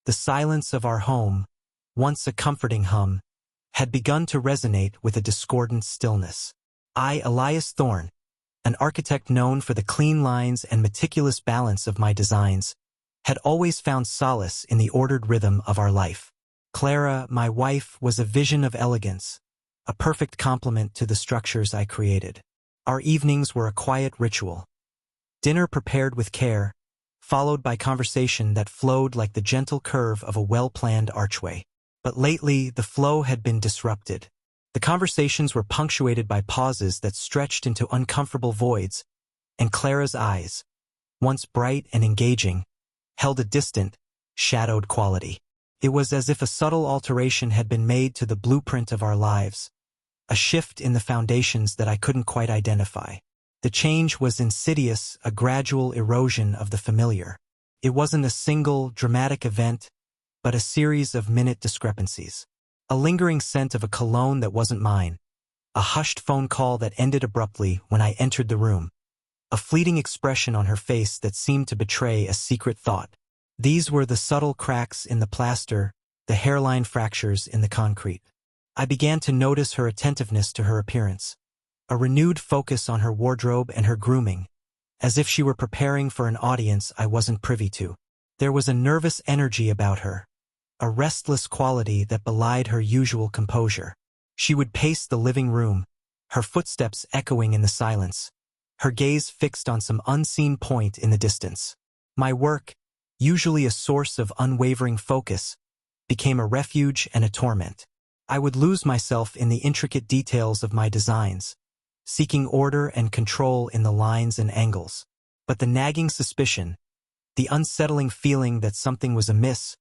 The silence of our home, once a comforting hum, had begun to resonate with a discordant stillness. I, Elias Thorne, an architect known for the clean lines and meticulous balance of my designs, had always found solace in the ordered rhythm of our life. Clara, my wife, was a vision of elegance, a perfect complement to the structures I created. Our evenings were a quiet ritual. Dinner prepared with care, followed by conversation that flowed like the gentle curve of a well-planned archway. But lately, the flow had been disrupted. The conversations were punctuated by pauses that stretched into uncomfortable voids, and Clara's eyes, once bright and engaging, held a distant, shadowed quality. It was as if a subtle alteration had been made to the blueprint of our lives, a shift in the foundations that I couldn't quite identify. The change was insidious, a gradual erosion of the familiar. It wasn't a single, dramatic event, but a series of minute discrepancies. A lingering scent of a cologne that wasn't mine, a hushed phone call that ended abruptly when I entered the room, a fleeting expression on her face that seemed to betray a secret thought. These were the subtle cracks in the plaster, the hairline fractures in the concrete. I began to notice her attentiveness to her appearance, a renewed focus on her wardrobe and her grooming, as if she were preparing for an audience I wasn't privy to. There was a nervous energy about her, a restless quality that belied her usual composure. She would pace the living room, her footsteps echoing in the silence, her gaze fixed on some unseen point in the distance. My work, usually a source of unwavering focus, became a refuge and a torment. I would lose myself in the intricate details of my designs, seeking order and control in the lines and angles. But the nagging suspicion, the unsettling feeling that something was amiss,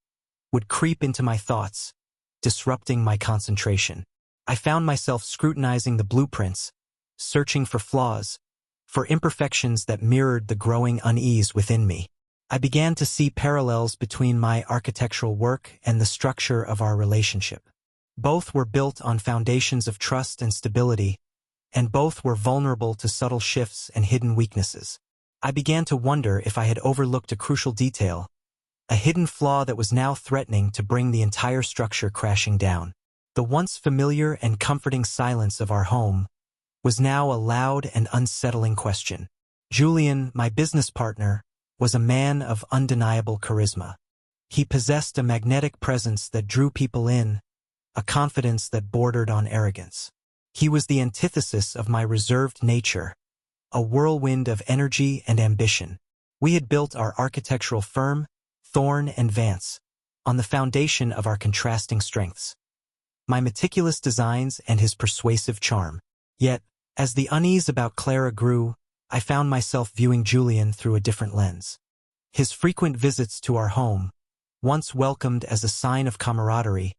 would creep into my thoughts, disrupting my concentration. I found myself scrutinizing the blueprints, searching for flaws, for imperfections that mirrored the growing unease within me. I began to see parallels between my architectural work and the structure of our relationship. Both were built on foundations of trust and stability, and both were vulnerable to subtle shifts and hidden weaknesses. I began to wonder if I had overlooked a crucial detail, a hidden flaw that was now threatening to bring the entire structure crashing down. The once familiar and comforting silence of our home was now a loud and unsettling question. Julian, my business partner, was a man of undeniable charisma. He possessed a magnetic presence that drew people in, a confidence that bordered on arrogance. He was the antithesis of my reserved nature, a whirlwind of energy and ambition. We had built our architectural firm, Thorne and Vance, on the foundation of our contrasting strengths, my meticulous designs and his persuasive charm. Yet, as the unease about Clara grew, I found myself viewing Julian through a different lens. His frequent visits to our home, once welcomed as a sign of camaraderie,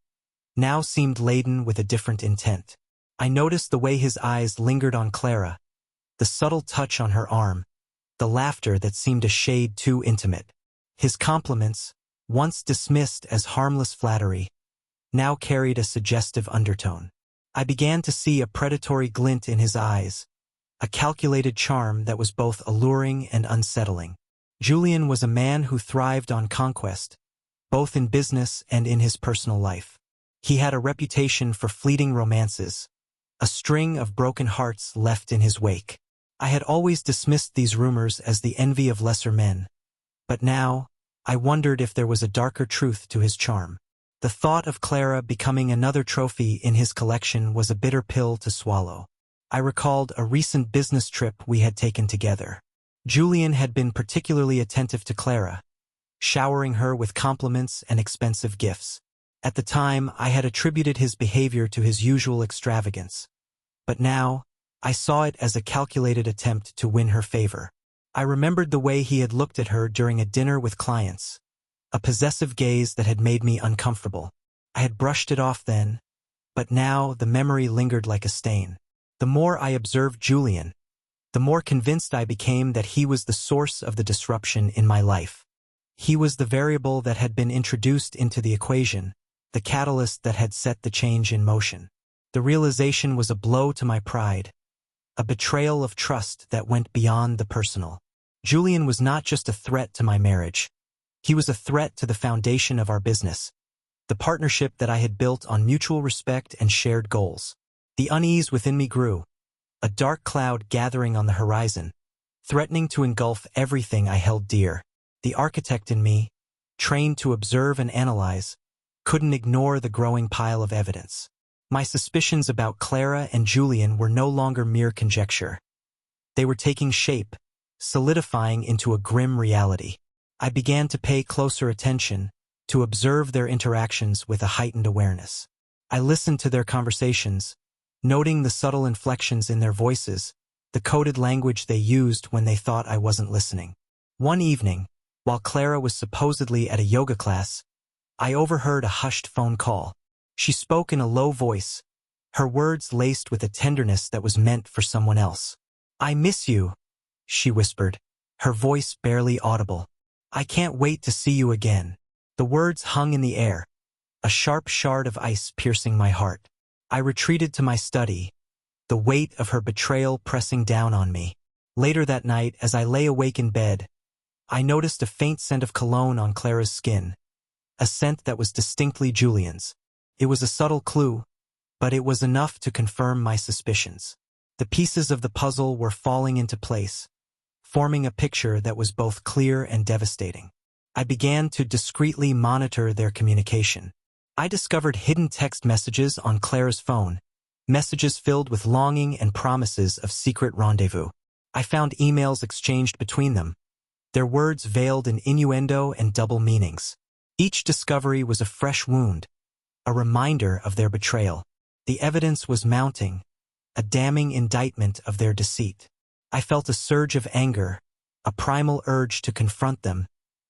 now seemed laden with a different intent. I noticed the way his eyes lingered on Clara, the subtle touch on her arm, the laughter that seemed a shade too intimate. His compliments, once dismissed as harmless flattery, now carried a suggestive undertone. I began to see a predatory glint in his eyes, a calculated charm that was both alluring and unsettling. Julian was a man who thrived on conquest, both in business and in his personal life. He had a reputation for fleeting romances, a string of broken hearts left in his wake. I had always dismissed these rumors as the envy of lesser men, but now I wondered if there was a darker truth to his charm. The thought of Clara becoming another trophy in his collection was a bitter pill to swallow. I recalled a recent business trip we had taken together. Julian had been particularly attentive to Clara, showering her with compliments and expensive gifts. At the time, I had attributed his behavior to his usual extravagance, but now I saw it as a calculated attempt to win her favor. I remembered the way he had looked at her during a dinner with clients, a possessive gaze that had made me uncomfortable. I had brushed it off then, but now the memory lingered like a stain. The more I observed Julian, the more convinced I became that he was the source of the disruption in my life. He was the variable that had been introduced into the equation, the catalyst that had set the change in motion. The realization was a blow to my pride, a betrayal of trust that went beyond the personal. Julian was not just a threat to my marriage. He was a threat to the foundation of our business, the partnership that I had built on mutual respect and shared goals. The unease within me grew, a dark cloud gathering on the horizon, threatening to engulf everything I held dear. The architect in me, trained to observe and analyze, couldn't ignore the growing pile of evidence. My suspicions about Clara and Julian were no longer mere conjecture. They were taking shape, solidifying into a grim reality. I began to pay closer attention, to observe their interactions with a heightened awareness. I listened to their conversations, noting the subtle inflections in their voices, the coded language they used when they thought I wasn't listening. One evening, while Clara was supposedly at a yoga class, I overheard a hushed phone call. She spoke in a low voice, her words laced with a tenderness that was meant for someone else. "I miss you," she whispered, her voice barely audible. "I can't wait to see you again." The words hung in the air, a sharp shard of ice piercing my heart. I retreated to my study, the weight of her betrayal pressing down on me. Later that night, as I lay awake in bed, I noticed a faint scent of cologne on Clara's skin, a scent that was distinctly Julian's. It was a subtle clue, but it was enough to confirm my suspicions. The pieces of the puzzle were falling into place, forming a picture that was both clear and devastating. I began to discreetly monitor their communication. I discovered hidden text messages on Clara's phone, messages filled with longing and promises of secret rendezvous. I found emails exchanged between them, their words veiled in innuendo and double meanings. Each discovery was a fresh wound, a reminder of their betrayal. The evidence was mounting, a damning indictment of their deceit. I felt a surge of anger, a primal urge to confront them,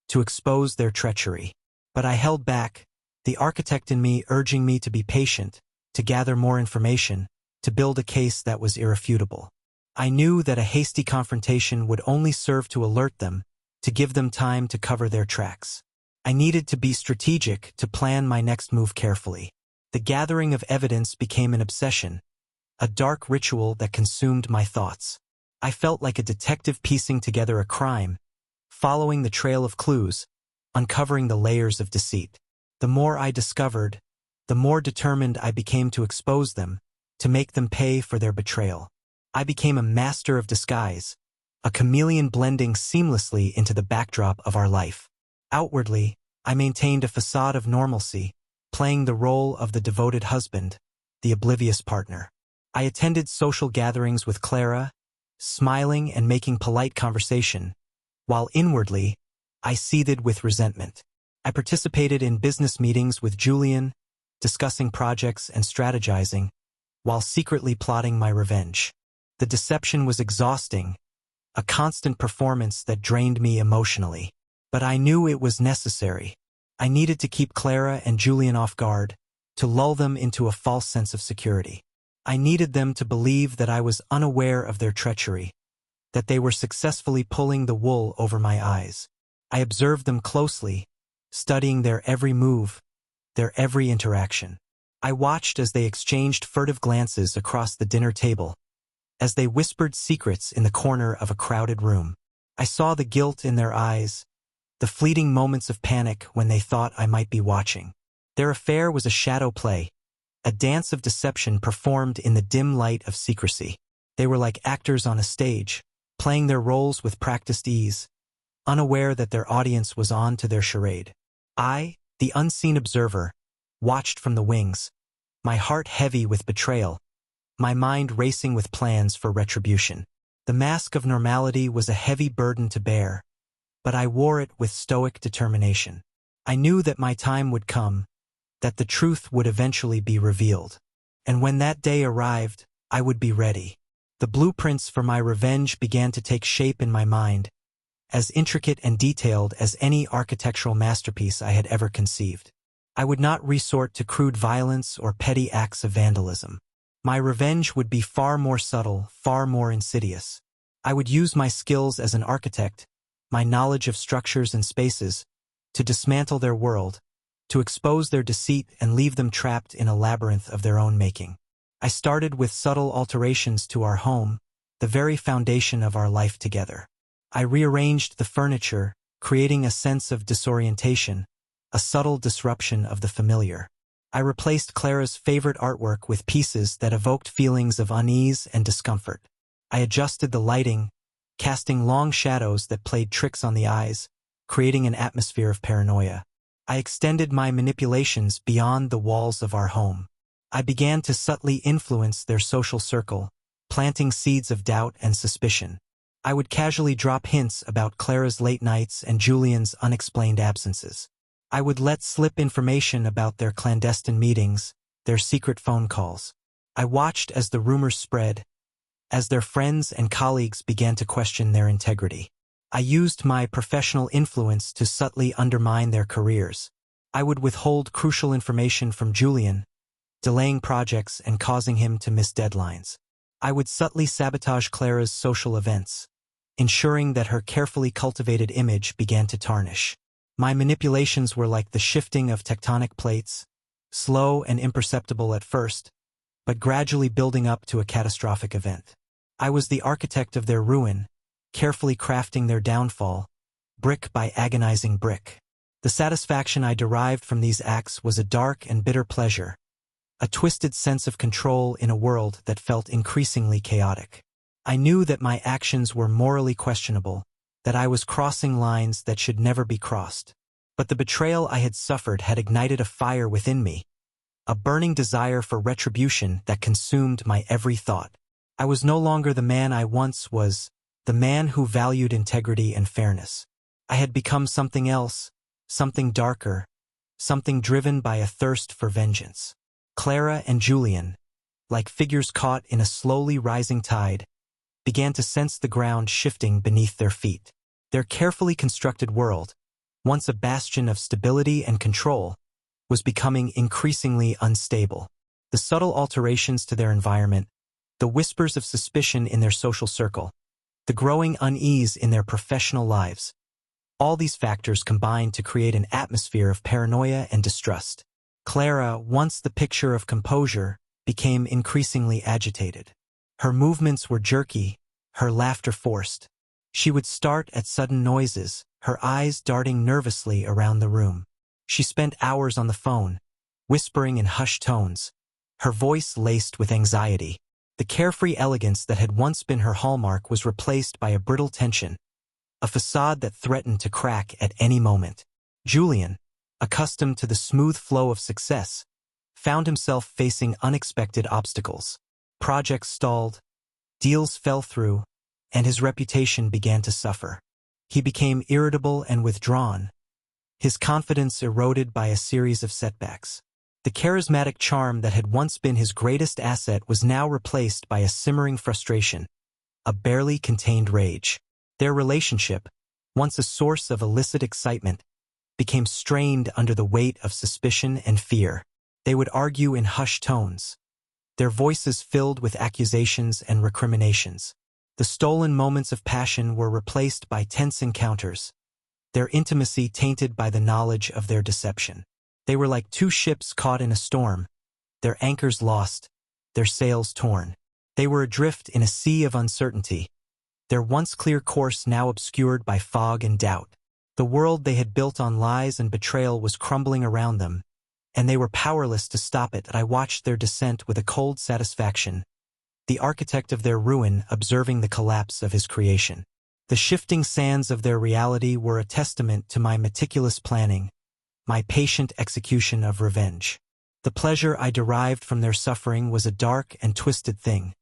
to expose their treachery. But I held back, the architect in me urging me to be patient, to gather more information, to build a case that was irrefutable. I knew that a hasty confrontation would only serve to alert them, to give them time to cover their tracks. I needed to be strategic, to plan my next move carefully. The gathering of evidence became an obsession, a dark ritual that consumed my thoughts. I felt like a detective piecing together a crime, following the trail of clues, uncovering the layers of deceit. The more I discovered, the more determined I became to expose them, to make them pay for their betrayal. I became a master of disguise, a chameleon blending seamlessly into the backdrop of our life. Outwardly, I maintained a facade of normalcy, playing the role of the devoted husband, the oblivious partner. I attended social gatherings with Clara, smiling and making polite conversation, while inwardly, I seethed with resentment. I participated in business meetings with Julian, discussing projects and strategizing, while secretly plotting my revenge. The deception was exhausting, a constant performance that drained me emotionally. But I knew it was necessary. I needed to keep Clara and Julian off guard, to lull them into a false sense of security. I needed them to believe that I was unaware of their treachery, that they were successfully pulling the wool over my eyes. I observed them closely, studying their every move, their every interaction. I watched as they exchanged furtive glances across the dinner table, as they whispered secrets in the corner of a crowded room. I saw the guilt in their eyes, the fleeting moments of panic when they thought I might be watching. Their affair was a shadow play, a dance of deception performed in the dim light of secrecy. They were like actors on a stage, playing their roles with practiced ease, unaware that their audience was on to their charade. I, the unseen observer, watched from the wings, my heart heavy with betrayal, my mind racing with plans for retribution. The mask of normality was a heavy burden to bear, but I wore it with stoic determination. I knew that my time would come, that the truth would eventually be revealed. And when that day arrived, I would be ready. The blueprints for my revenge began to take shape in my mind, as intricate and detailed as any architectural masterpiece I had ever conceived. I would not resort to crude violence or petty acts of vandalism. My revenge would be far more subtle, far more insidious. I would use my skills as an architect, my knowledge of structures and spaces, to dismantle their world, to expose their deceit and leave them trapped in a labyrinth of their own making. I started with subtle alterations to our home, the very foundation of our life together. I rearranged the furniture, creating a sense of disorientation, a subtle disruption of the familiar. I replaced Clara's favorite artwork with pieces that evoked feelings of unease and discomfort. I adjusted the lighting, casting long shadows that played tricks on the eyes, creating an atmosphere of paranoia. I extended my manipulations beyond the walls of our home. I began to subtly influence their social circle, planting seeds of doubt and suspicion. I would casually drop hints about Clara's late nights and Julian's unexplained absences. I would let slip information about their clandestine meetings, their secret phone calls. I watched as the rumors spread, as their friends and colleagues began to question their integrity. I used my professional influence to subtly undermine their careers. I would withhold crucial information from Julian, delaying projects and causing him to miss deadlines. I would subtly sabotage Clara's social events, ensuring that her carefully cultivated image began to tarnish. My manipulations were like the shifting of tectonic plates, slow and imperceptible at first, but gradually building up to a catastrophic event. I was the architect of their ruin, carefully crafting their downfall, brick by agonizing brick. The satisfaction I derived from these acts was a dark and bitter pleasure, a twisted sense of control in a world that felt increasingly chaotic. I knew that my actions were morally questionable, that I was crossing lines that should never be crossed. But the betrayal I had suffered had ignited a fire within me, a burning desire for retribution that consumed my every thought. I was no longer the man I once was, the man who valued integrity and fairness. I had become something else, something darker, something driven by a thirst for vengeance. Clara and Julian, like figures caught in a slowly rising tide, began to sense the ground shifting beneath their feet. Their carefully constructed world, once a bastion of stability and control, was becoming increasingly unstable. The subtle alterations to their environment, the whispers of suspicion in their social circle, the growing unease in their professional lives, all these factors combined to create an atmosphere of paranoia and distrust. Clara, once the picture of composure, became increasingly agitated. Her movements were jerky, her laughter forced. She would start at sudden noises, her eyes darting nervously around the room. She spent hours on the phone, whispering in hushed tones, her voice laced with anxiety. The carefree elegance that had once been her hallmark was replaced by a brittle tension, a facade that threatened to crack at any moment. Julian, accustomed to the smooth flow of success, found himself facing unexpected obstacles. Projects stalled, deals fell through, and his reputation began to suffer. He became irritable and withdrawn, his confidence eroded by a series of setbacks. The charismatic charm that had once been his greatest asset was now replaced by a simmering frustration, a barely contained rage. Their relationship, once a source of illicit excitement, became strained under the weight of suspicion and fear. They would argue in hushed tones, their voices filled with accusations and recriminations. The stolen moments of passion were replaced by tense encounters, their intimacy tainted by the knowledge of their deception. They were like two ships caught in a storm, their anchors lost, their sails torn. They were adrift in a sea of uncertainty, their once clear course now obscured by fog and doubt. The world they had built on lies and betrayal was crumbling around them, and they were powerless to stop it. I watched their descent with a cold satisfaction, the architect of their ruin observing the collapse of his creation. The shifting sands of their reality were a testament to my meticulous planning, my patient execution of revenge. The pleasure I derived from their suffering was a dark and twisted thing,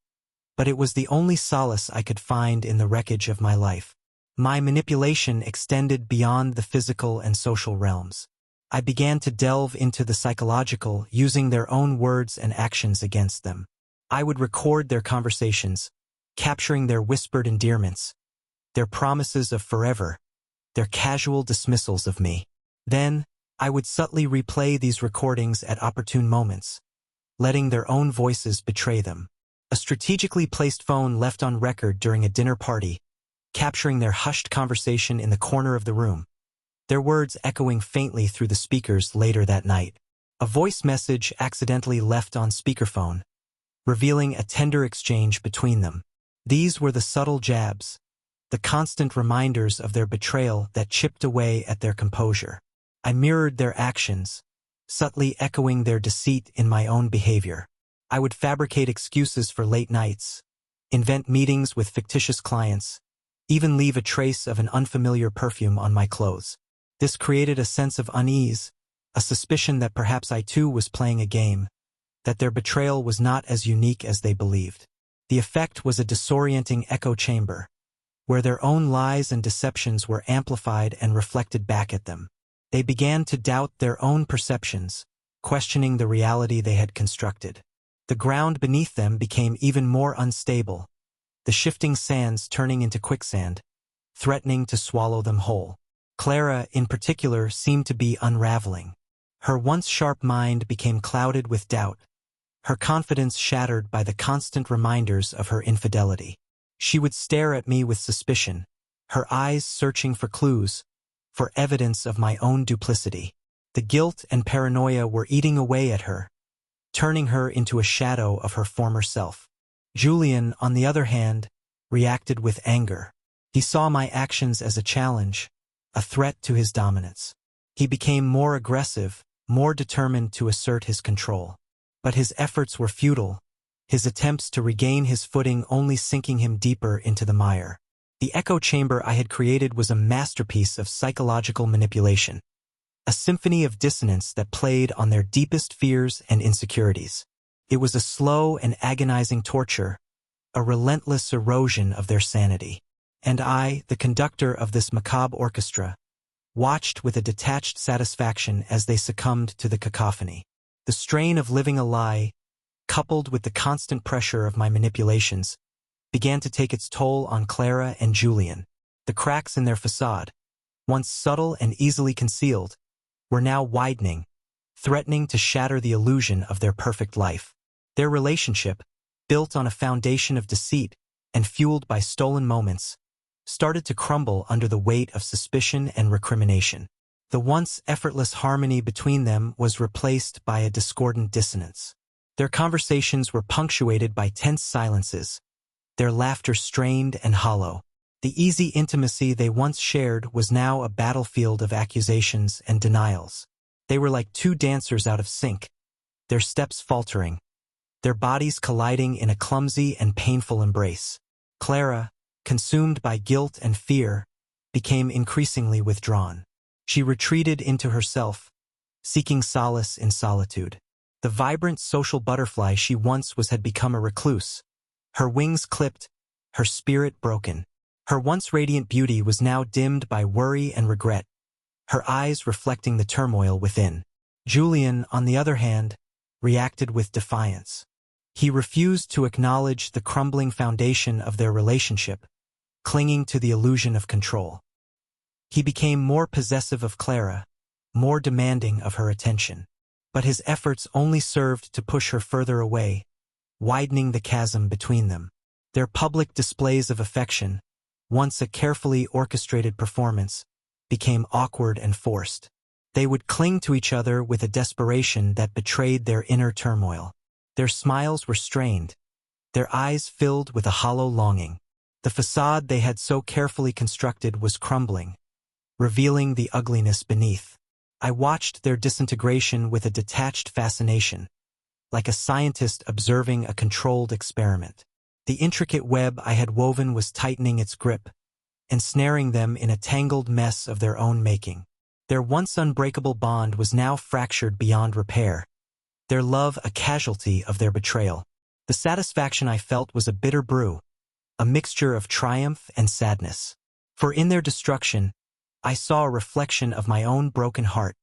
but it was the only solace I could find in the wreckage of my life. My manipulation extended beyond the physical and social realms. I began to delve into the psychological, using their own words and actions against them. I would record their conversations, capturing their whispered endearments, their promises of forever, their casual dismissals of me. Then, I would subtly replay these recordings at opportune moments, letting their own voices betray them. A strategically placed phone left on record during a dinner party, capturing their hushed conversation in the corner of the room, their words echoing faintly through the speakers later that night. A voice message accidentally left on speakerphone, revealing a tender exchange between them. These were the subtle jabs, the constant reminders of their betrayal that chipped away at their composure. I mirrored their actions, subtly echoing their deceit in my own behavior. I would fabricate excuses for late nights, invent meetings with fictitious clients, even leave a trace of an unfamiliar perfume on my clothes. This created a sense of unease, a suspicion that perhaps I too was playing a game, that their betrayal was not as unique as they believed. The effect was a disorienting echo chamber, where their own lies and deceptions were amplified and reflected back at them. They began to doubt their own perceptions, questioning the reality they had constructed. The ground beneath them became even more unstable, the shifting sands turning into quicksand, threatening to swallow them whole. Clara, in particular, seemed to be unraveling. Her once sharp mind became clouded with doubt, her confidence shattered by the constant reminders of her infidelity. She would stare at me with suspicion, her eyes searching for clues, for evidence of my own duplicity. The guilt and paranoia were eating away at her, turning her into a shadow of her former self. Julian, on the other hand, reacted with anger. He saw my actions as a challenge, a threat to his dominance. He became more aggressive, more determined to assert his control. But his efforts were futile, his attempts to regain his footing only sinking him deeper into the mire. The echo chamber I had created was a masterpiece of psychological manipulation, a symphony of dissonance that played on their deepest fears and insecurities. It was a slow and agonizing torture, a relentless erosion of their sanity. And I, the conductor of this macabre orchestra, watched with a detached satisfaction as they succumbed to the cacophony. The strain of living a lie, coupled with the constant pressure of my manipulations, began to take its toll on Clara and Julian. The cracks in their facade, once subtle and easily concealed, were now widening, threatening to shatter the illusion of their perfect life. Their relationship, built on a foundation of deceit and fueled by stolen moments, started to crumble under the weight of suspicion and recrimination. The once effortless harmony between them was replaced by a discordant dissonance. Their conversations were punctuated by tense silences, their laughter strained and hollow. The easy intimacy they once shared was now a battlefield of accusations and denials. They were like two dancers out of sync, their steps faltering, their bodies colliding in a clumsy and painful embrace. Clara, consumed by guilt and fear, became increasingly withdrawn. She retreated into herself, seeking solace in solitude. The vibrant social butterfly she once was had become a recluse, her wings clipped, her spirit broken. Her once radiant beauty was now dimmed by worry and regret, her eyes reflecting the turmoil within. Julian, on the other hand, reacted with defiance. He refused to acknowledge the crumbling foundation of their relationship, clinging to the illusion of control. He became more possessive of Clara, more demanding of her attention. But his efforts only served to push her further away, widening the chasm between them. Their public displays of affection, once a carefully orchestrated performance, became awkward and forced. They would cling to each other with a desperation that betrayed their inner turmoil. Their smiles were strained, their eyes filled with a hollow longing. The facade they had so carefully constructed was crumbling, revealing the ugliness beneath. I watched their disintegration with a detached fascination, like a scientist observing a controlled experiment. The intricate web I had woven was tightening its grip, ensnaring them in a tangled mess of their own making. Their once unbreakable bond was now fractured beyond repair, their love a casualty of their betrayal. The satisfaction I felt was a bitter brew, a mixture of triumph and sadness. For in their destruction, I saw a reflection of my own broken heart,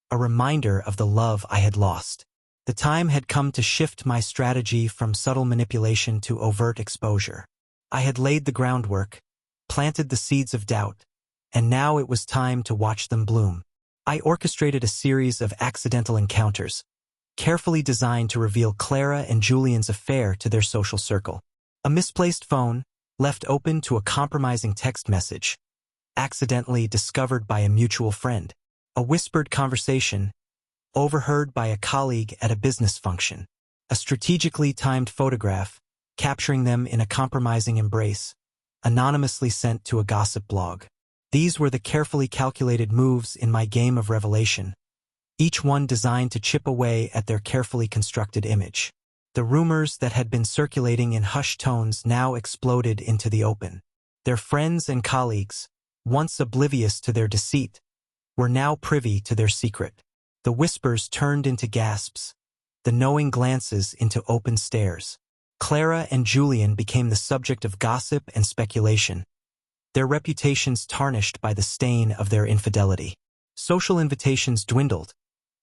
a reminder of the love I had lost. The time had come to shift my strategy from subtle manipulation to overt exposure. I had laid the groundwork, planted the seeds of doubt, and now it was time to watch them bloom. I orchestrated a series of accidental encounters, carefully designed to reveal Clara and Julian's affair to their social circle. A misplaced phone, left open to a compromising text message, accidentally discovered by a mutual friend. A whispered conversation, overheard by a colleague at a business function. A strategically timed photograph, capturing them in a compromising embrace, anonymously sent to a gossip blog. These were the carefully calculated moves in my game of revelation, each one designed to chip away at their carefully constructed image. The rumors that had been circulating in hushed tones now exploded into the open. Their friends and colleagues, once oblivious to their deceit, were now privy to their secret. The whispers turned into gasps, the knowing glances into open stares. Clara and Julian became the subject of gossip and speculation, their reputations tarnished by the stain of their infidelity. Social invitations dwindled,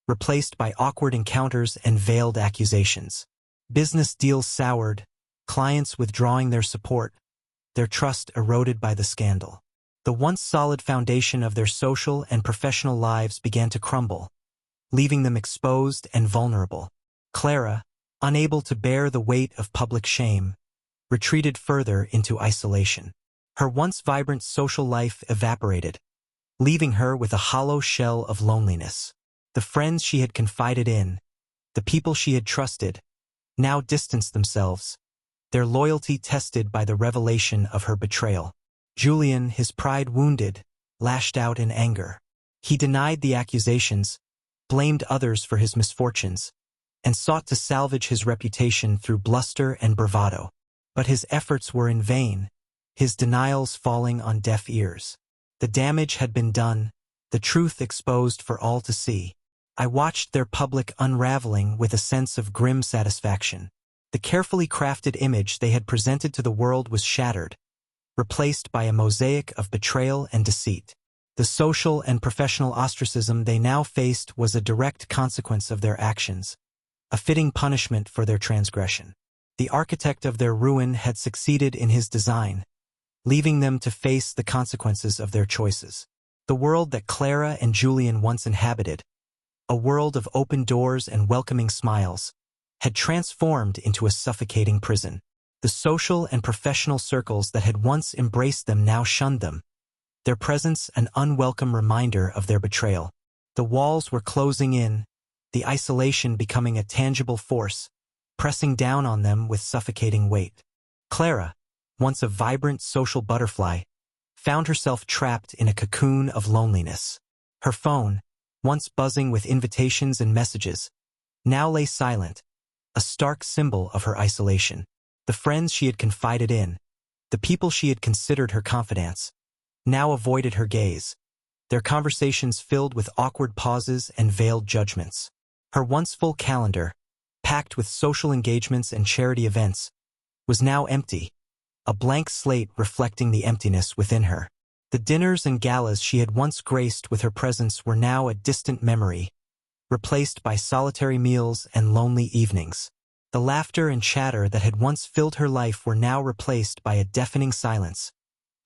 replaced by awkward encounters and veiled accusations. Business deals soured, clients withdrawing their support, their trust eroded by the scandal. The once solid foundation of their social and professional lives began to crumble, leaving them exposed and vulnerable. Clara, unable to bear the weight of public shame, retreated further into isolation. Her once vibrant social life evaporated, leaving her with a hollow shell of loneliness. The friends she had confided in, the people she had trusted, now distanced themselves, their loyalty tested by the revelation of her betrayal. Julian, his pride wounded, lashed out in anger. He denied the accusations, blamed others for his misfortunes, and sought to salvage his reputation through bluster and bravado. But his efforts were in vain, his denials falling on deaf ears. The damage had been done, the truth exposed for all to see. I watched their public unraveling with a sense of grim satisfaction. The carefully crafted image they had presented to the world was shattered, replaced by a mosaic of betrayal and deceit. The social and professional ostracism they now faced was a direct consequence of their actions, a fitting punishment for their transgression. The architect of their ruin had succeeded in his design, leaving them to face the consequences of their choices. The world that Clara and Julian once inhabited, a world of open doors and welcoming smiles, had transformed into a suffocating prison. The social and professional circles that had once embraced them now shunned them, their presence an unwelcome reminder of their betrayal. The walls were closing in, the isolation becoming a tangible force, pressing down on them with suffocating weight. Clara, once a vibrant social butterfly, found herself trapped in a cocoon of loneliness. Her phone, once buzzing with invitations and messages, now lay silent, a stark symbol of her isolation. The friends she had confided in, the people she had considered her confidants, now avoided her gaze, their conversations filled with awkward pauses and veiled judgments. Her once full calendar, packed with social engagements and charity events, was now empty, a blank slate reflecting the emptiness within her. The dinners and galas she had once graced with her presence were now a distant memory, replaced by solitary meals and lonely evenings. The laughter and chatter that had once filled her life were now replaced by a deafening silence,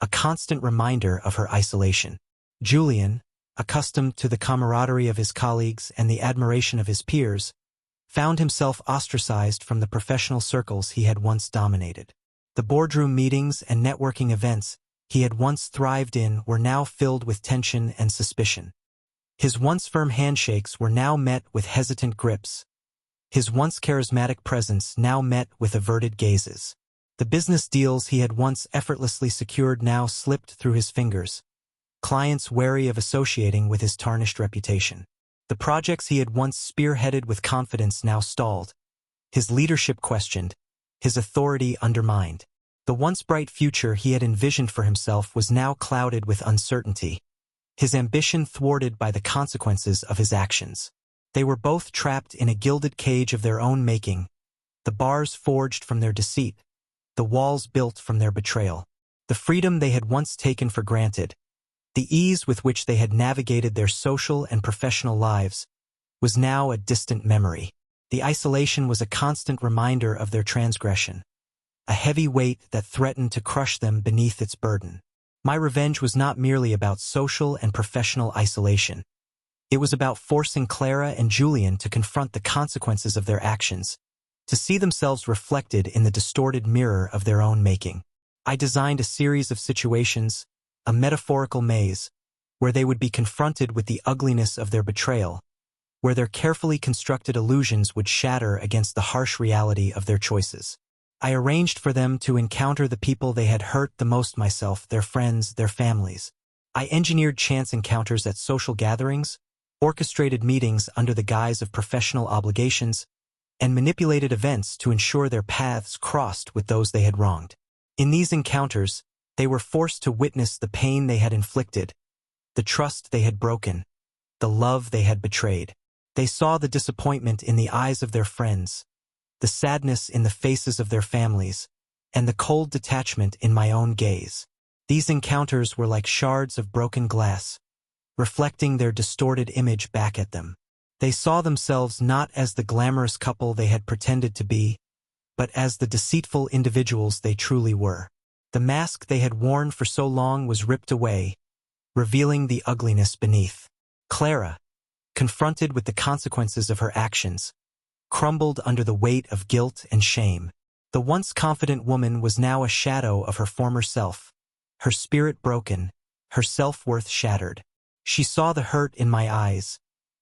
a constant reminder of her isolation. Julian, accustomed to the camaraderie of his colleagues and the admiration of his peers, found himself ostracized from the professional circles he had once dominated. The boardroom meetings and networking events he had once thrived in were now filled with tension and suspicion. His once firm handshakes were now met with hesitant grips, his once charismatic presence now met with averted gazes. The business deals he had once effortlessly secured now slipped through his fingers, clients wary of associating with his tarnished reputation. The projects he had once spearheaded with confidence now stalled, his leadership questioned, his authority undermined. The once bright future he had envisioned for himself was now clouded with uncertainty, his ambition thwarted by the consequences of his actions. They were both trapped in a gilded cage of their own making, the bars forged from their deceit, the walls built from their betrayal. The freedom they had once taken for granted, the ease with which they had navigated their social and professional lives, was now a distant memory. The isolation was a constant reminder of their transgression, a heavy weight that threatened to crush them beneath its burden. My revenge was not merely about social and professional isolation. It was about forcing Clara and Julian to confront the consequences of their actions, to see themselves reflected in the distorted mirror of their own making. I designed a series of situations, a metaphorical maze, where they would be confronted with the ugliness of their betrayal, where their carefully constructed illusions would shatter against the harsh reality of their choices. I arranged for them to encounter the people they had hurt the most, myself, their friends, their families. I engineered chance encounters at social gatherings, orchestrated meetings under the guise of professional obligations, and manipulated events to ensure their paths crossed with those they had wronged. In these encounters, they were forced to witness the pain they had inflicted, the trust they had broken, the love they had betrayed. They saw the disappointment in the eyes of their friends, the sadness in the faces of their families, and the cold detachment in my own gaze. These encounters were like shards of broken glass, reflecting their distorted image back at them. They saw themselves not as the glamorous couple they had pretended to be, but as the deceitful individuals they truly were. The mask they had worn for so long was ripped away, revealing the ugliness beneath. Clara, confronted with the consequences of her actions, crumbled under the weight of guilt and shame. The once confident woman was now a shadow of her former self, her spirit broken, her self-worth shattered. She saw the hurt in my eyes,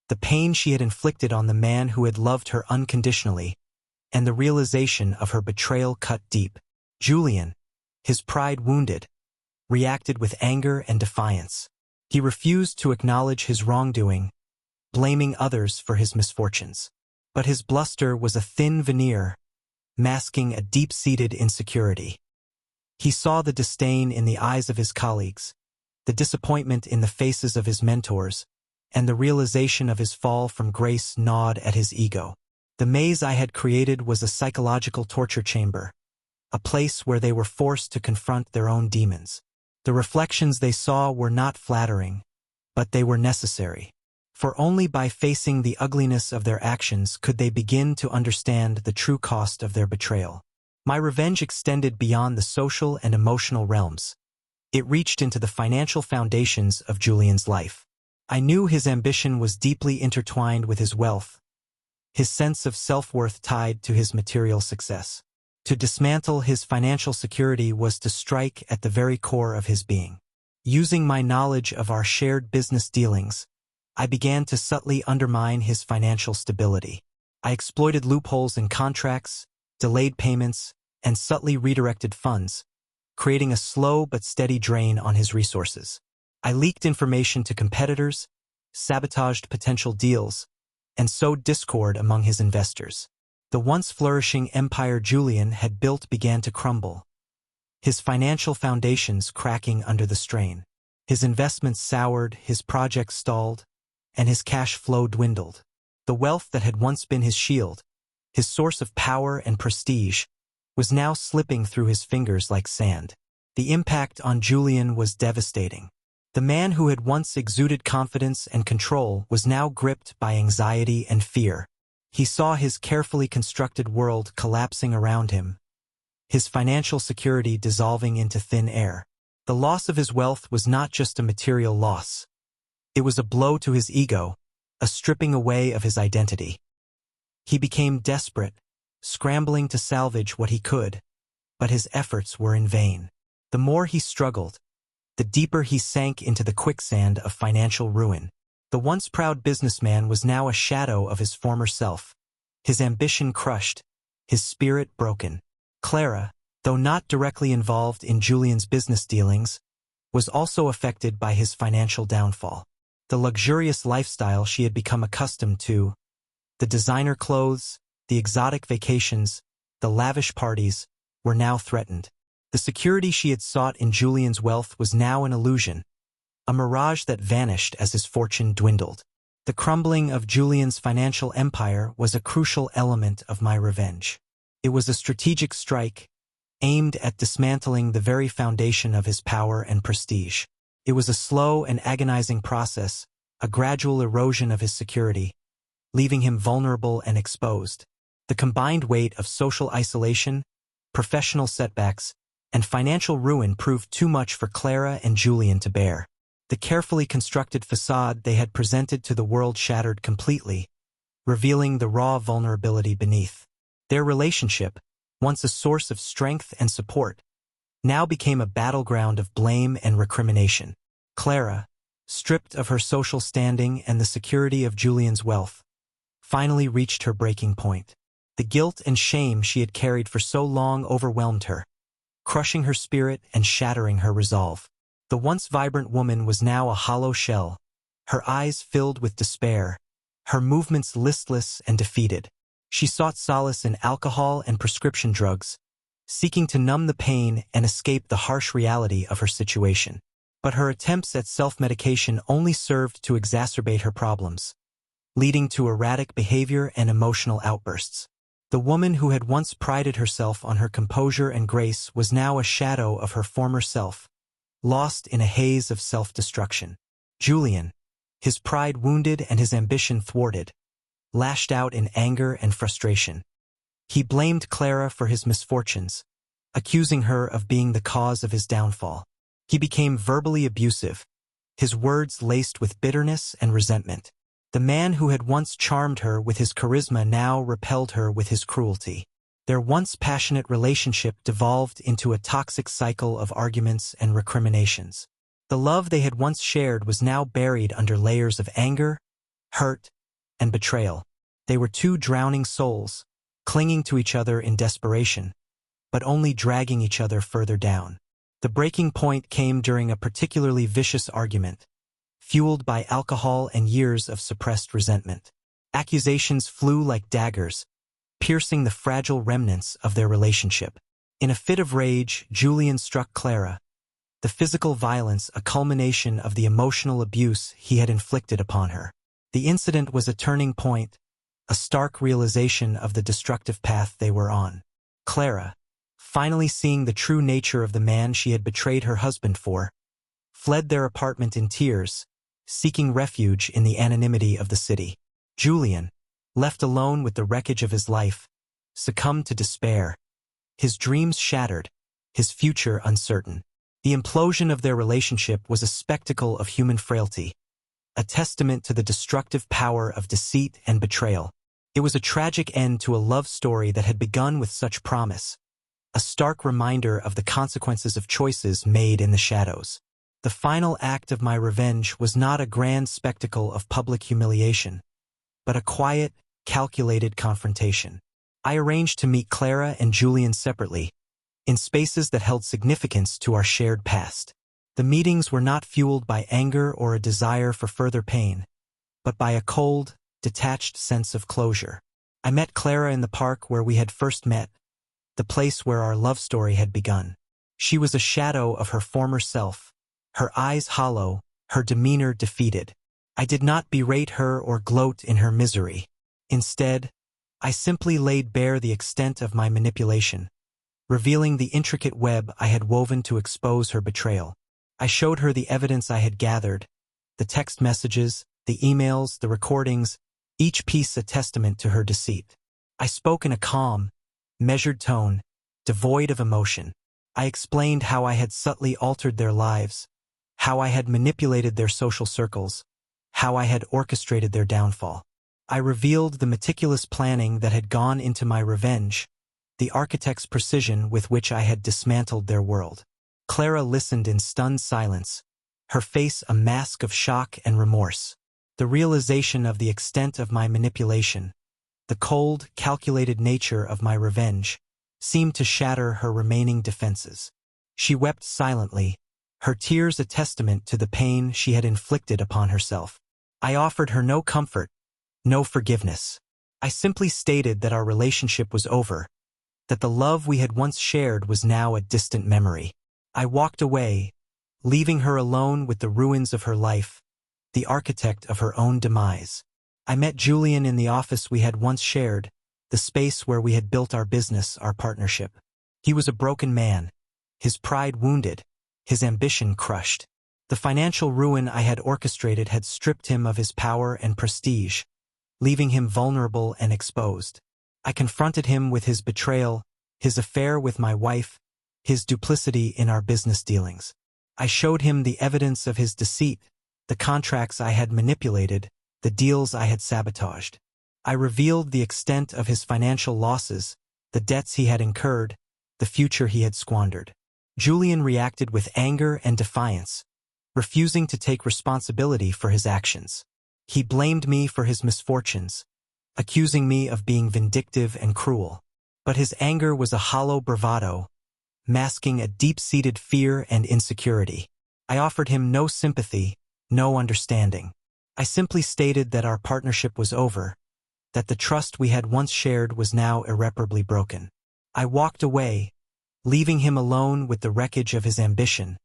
the pain she had inflicted on the man who had loved her unconditionally, and the realization of her betrayal cut deep. Julian, his pride wounded, reacted with anger and defiance. He refused to acknowledge his wrongdoing, blaming others for his misfortunes. But his bluster was a thin veneer, masking a deep-seated insecurity. He saw the disdain in the eyes of his colleagues, the disappointment in the faces of his mentors, and the realization of his fall from grace gnawed at his ego. The maze I had created was a psychological torture chamber, a place where they were forced to confront their own demons. The reflections they saw were not flattering, but they were necessary. For only by facing the ugliness of their actions could they begin to understand the true cost of their betrayal. My revenge extended beyond the social and emotional realms. It reached into the financial foundations of Julian's life. I knew his ambition was deeply intertwined with his wealth, his sense of self-worth tied to his material success. To dismantle his financial security was to strike at the very core of his being. Using my knowledge of our shared business dealings, I began to subtly undermine his financial stability. I exploited loopholes in contracts, delayed payments, and subtly redirected funds, creating a slow but steady drain on his resources. I leaked information to competitors, sabotaged potential deals, and sowed discord among his investors. The once flourishing empire Julian had built began to crumble, his financial foundations cracking under the strain. His investments soured, his projects stalled, and his cash flow dwindled. The wealth that had once been his shield, his source of power and prestige, was now slipping through his fingers like sand. The impact on Julian was devastating. The man who had once exuded confidence and control was now gripped by anxiety and fear. He saw his carefully constructed world collapsing around him, his financial security dissolving into thin air. The loss of his wealth was not just a material loss. It was a blow to his ego, a stripping away of his identity. He became desperate, scrambling to salvage what he could, but his efforts were in vain. The more he struggled, the deeper he sank into the quicksand of financial ruin. The once proud businessman was now a shadow of his former self, his ambition crushed, his spirit broken. Clara, though not directly involved in Julian's business dealings, was also affected by his financial downfall. The luxurious lifestyle she had become accustomed to, the designer clothes, the exotic vacations, the lavish parties, were now threatened. The security she had sought in Julian's wealth was now an illusion, a mirage that vanished as his fortune dwindled. The crumbling of Julian's financial empire was a crucial element of my revenge. It was a strategic strike, aimed at dismantling the very foundation of his power and prestige. It was a slow and agonizing process, a gradual erosion of his security, leaving him vulnerable and exposed. The combined weight of social isolation, professional setbacks, and financial ruin proved too much for Clara and Julian to bear. The carefully constructed facade they had presented to the world shattered completely, revealing the raw vulnerability beneath. Their relationship, once a source of strength and support, now became a battleground of blame and recrimination. Clara, stripped of her social standing and the security of Julian's wealth, finally reached her breaking point. The guilt and shame she had carried for so long overwhelmed her, crushing her spirit and shattering her resolve. The once vibrant woman was now a hollow shell, her eyes filled with despair, her movements listless and defeated. She sought solace in alcohol and prescription drugs, seeking to numb the pain and escape the harsh reality of her situation. But her attempts at self-medication only served to exacerbate her problems, leading to erratic behavior and emotional outbursts. The woman who had once prided herself on her composure and grace was now a shadow of her former self, lost in a haze of self-destruction. Julian, his pride wounded and his ambition thwarted, lashed out in anger and frustration. He blamed Clara for his misfortunes, accusing her of being the cause of his downfall. He became verbally abusive, his words laced with bitterness and resentment. The man who had once charmed her with his charisma now repelled her with his cruelty. Their once passionate relationship devolved into a toxic cycle of arguments and recriminations. The love they had once shared was now buried under layers of anger, hurt, and betrayal. They were two drowning souls, clinging to each other in desperation, but only dragging each other further down. The breaking point came during a particularly vicious argument, fueled by alcohol and years of suppressed resentment. Accusations flew like daggers, piercing the fragile remnants of their relationship. In a fit of rage, Julian struck Clara, the physical violence a culmination of the emotional abuse he had inflicted upon her. The incident was a turning point, a stark realization of the destructive path they were on. Clara, finally seeing the true nature of the man she had betrayed her husband for, fled their apartment in tears, seeking refuge in the anonymity of the city. Julian, left alone with the wreckage of his life, succumbed to despair, his dreams shattered, his future uncertain. The implosion of their relationship was a spectacle of human frailty, a testament to the destructive power of deceit and betrayal. It was a tragic end to a love story that had begun with such promise, a stark reminder of the consequences of choices made in the shadows. The final act of my revenge was not a grand spectacle of public humiliation, but a quiet, calculated confrontation. I arranged to meet Clara and Julian separately, in spaces that held significance to our shared past. The meetings were not fueled by anger or a desire for further pain, but by a cold, detached sense of closure. I met Clara in the park where we had first met, the place where our love story had begun. She was a shadow of her former self, her eyes hollow, her demeanor defeated. I did not berate her or gloat in her misery. Instead, I simply laid bare the extent of my manipulation, revealing the intricate web I had woven to expose her betrayal. I showed her the evidence I had gathered, the text messages, the emails, the recordings, each piece a testament to her deceit. I spoke in a calm, measured tone, devoid of emotion. I explained how I had subtly altered their lives, how I had manipulated their social circles, how I had orchestrated their downfall. I revealed the meticulous planning that had gone into my revenge, the architect's precision with which I had dismantled their world. Clara listened in stunned silence, her face a mask of shock and remorse. The realization of the extent of my manipulation, the cold, calculated nature of my revenge, seemed to shatter her remaining defenses. She wept silently, her tears a testament to the pain she had inflicted upon herself. I offered her no comfort, no forgiveness. I simply stated that our relationship was over, that the love we had once shared was now a distant memory. I walked away, leaving her alone with the ruins of her life, the architect of her own demise. I met Julian in the office we had once shared, the space where we had built our business, our partnership. He was a broken man, his pride wounded, his ambition crushed. The financial ruin I had orchestrated had stripped him of his power and prestige, leaving him vulnerable and exposed. I confronted him with his betrayal, his affair with my wife, his duplicity in our business dealings. I showed him the evidence of his deceit, the contracts I had manipulated, the deals I had sabotaged. I revealed the extent of his financial losses, the debts he had incurred, the future he had squandered. Julian reacted with anger and defiance, refusing to take responsibility for his actions. He blamed me for his misfortunes, accusing me of being vindictive and cruel. But his anger was a hollow bravado, masking a deep-seated fear and insecurity. I offered him no sympathy, no understanding. I simply stated that our partnership was over, that the trust we had once shared was now irreparably broken. I walked away, leaving him alone with the wreckage of his ambition,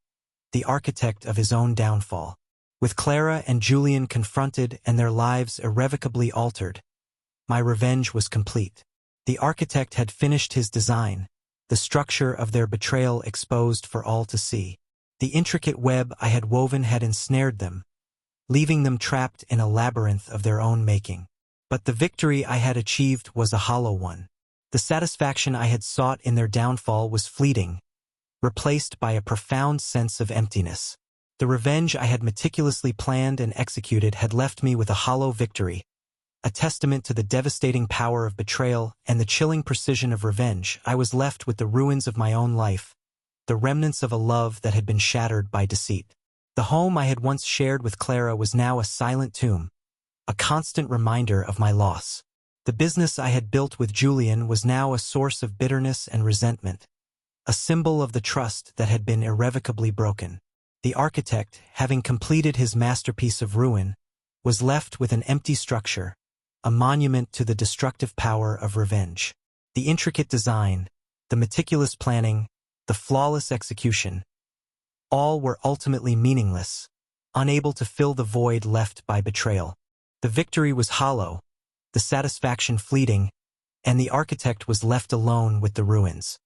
the architect of his own downfall. With Clara and Julian confronted and their lives irrevocably altered, my revenge was complete. The architect had finished his design, the structure of their betrayal exposed for all to see. The intricate web I had woven had ensnared them, leaving them trapped in a labyrinth of their own making. But the victory I had achieved was a hollow one. The satisfaction I had sought in their downfall was fleeting, replaced by a profound sense of emptiness. The revenge I had meticulously planned and executed had left me with a hollow victory, a testament to the devastating power of betrayal and the chilling precision of revenge. I was left with the ruins of my own life, the remnants of a love that had been shattered by deceit. The home I had once shared with Clara was now a silent tomb, a constant reminder of my loss. The business I had built with Julian was now a source of bitterness and resentment, a symbol of the trust that had been irrevocably broken. The architect, having completed his masterpiece of ruin, was left with an empty structure, a monument to the destructive power of revenge. The intricate design, the meticulous planning, the flawless execution, all were ultimately meaningless, unable to fill the void left by betrayal. The victory was hollow, the satisfaction fleeting, and the architect was left alone with the ruins.